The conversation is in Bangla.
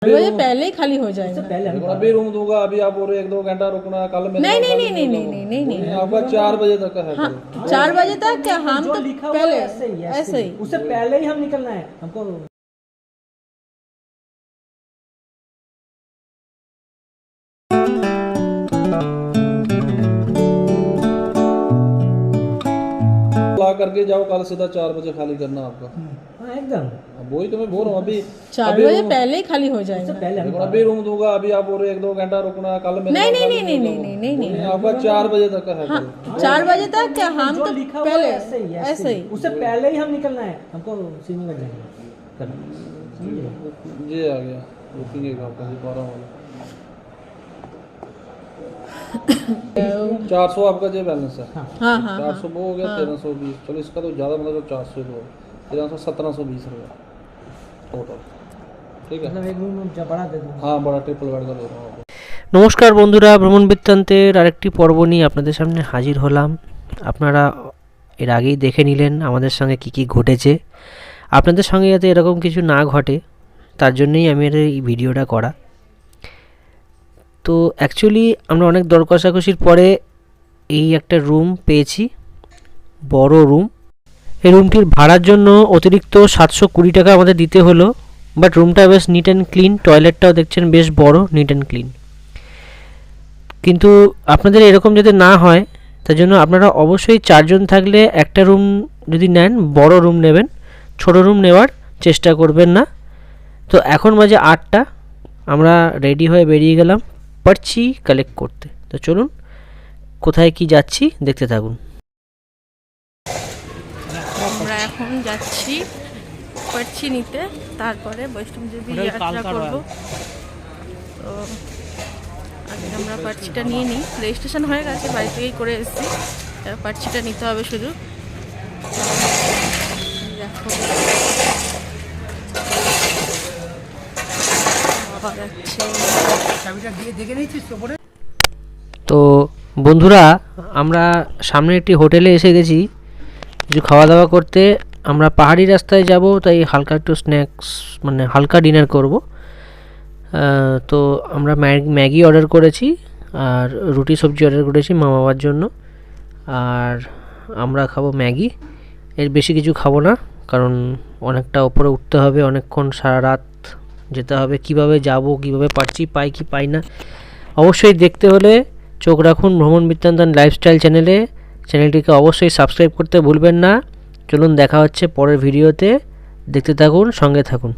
बजे पहले ही खाली हो जाएगा। अभी रूम दूंगा, अभी आप बोल रहे 1-2 घंटा रुकना, कल में नहीं नहीं नहीं नहीं नहीं नहीं नहीं आपका 4 बजे तक का है। हाँ 4 बजे तक क्या, हम तो पहले ऐसे ही उससे पहले ही हम निकलना है हमको। ला करके जाओ, कल सीधा 4 बजे खाली करना आपका। हाँ एकदम, अब वही तो मैं बोल रहा हूँ, अभी 4 बजे पहले ही खाली हो जाएगा। पहले हम अभी रूम दूंगा, अभी आप बोल रहे 1-2 घंटा रुकना, कल में नहीं नहीं नहीं नहीं नहीं नहीं नहीं आपका 4 बजे तक का है। हाँ 4 बजे तक क्या, हम तो पहले ऐसे ही उससे पहले ही हम निकलना है हमको। सीनी लग जाएगा ये आ गया रुकेंगे आपका 12 वाला 400 आपका जो बैलेंस है। हाँ हाँ 400 वो हो गया 1320। चलो इसका तो ज़्यादा मतलब 400 हो 1720 रुपया टोटल, ठीक है। मतलब एक रूम बड़ा दे दो। हाँ बड़ा ट्रिपल बेड का दे रहा हूँ। নমস্কার বন্ধুরা, ভ্রমণ বৃত্তান্তের আরেকটি পর্ব নিয়ে আপনাদের সামনে হাজির হলাম। আপনারা এর আগেই দেখে নিলেন আমাদের সঙ্গে কি কি ঘটেছে। আপনাদের সঙ্গে যাতে এরকম কিছু না ঘটে তার জন্যই আমি এই ভিডিওটা করা। তো অ্যাকচুয়ালি আমরা অনেক দর কষাকষির পরে এই একটা রুম পেয়েছি, বড় রুম। এই রুমটির ভাড়ার জন্য অতিরিক্ত 720 টাকা আমাদের দিতে হলো, বাট রুমটা বেশ নিট অ্যান্ড ক্লিন, টয়লেটটাও দেখছেন বেশ বড়, নিট অ্যান্ড ক্লিন। কিন্তু আপনাদের এরকম যাতে না হয় তার জন্য আপনারা অবশ্যই 4 জন থাকলে একটা রুম যদি নেন, বড় রুম নেবেন, ছোট রুম নেওয়ার চেষ্টা করবেন না। তো এখন বাজে 8টা, আমরা রেডি হয়ে বেরিয়ে গেলাম পার্চি কালেক্ট করতে। তো চলুন কোথায় কি যাচ্ছি দেখতে থাকুন। আমরা এখন যাচ্ছি পার্চি নিতে, তারপরে বৈষ্ণব দেবী যাত্রা করব। তো আগে আমরা পার্চিটা নিয়ে নিই, রেজিস্ট্রেশন হয়ে গেছে, বাড়ি থেকেই করে এসেছি, পার্চিটা নিতে হবে শুধু। দেখো বাবা যাচ্ছে। তো বন্ধুরা, আমরা সামনে একটি হোটেলে এসে গেছি কিছু খাওয়া দাওয়া করতে। আমরা পাহাড়ি রাস্তায় যাব, তাই হালকা একটু স্ন্যাক্স মানে হালকা ডিনার করব। তো আমরা ম্যাগি অর্ডার করেছি আর রুটি সবজি অর্ডার করেছি মা বাবার জন্য। আর আমরা খাবো ম্যাগি, এর বেশি কিছু খাবো না, কারণ অনেকটা ওপরে উঠতে হবে, অনেকক্ষণ সারা রাত যেতে হবে। কিভাবে যাব, কিভাবে পারছি, পাই কি পাই না অবশ্যই দেখতে হলে চোখ রাখুন ভ্রমণ বৃত্তান্ত লাইফস্টাইল চ্যানেলে। চ্যানেলটিকে অবশ্যই সাবস্ক্রাইব করতে ভুলবেন না। চলুন দেখা হচ্ছে পরের ভিডিওতে, দেখতে থাকুন, সঙ্গে থাকুন।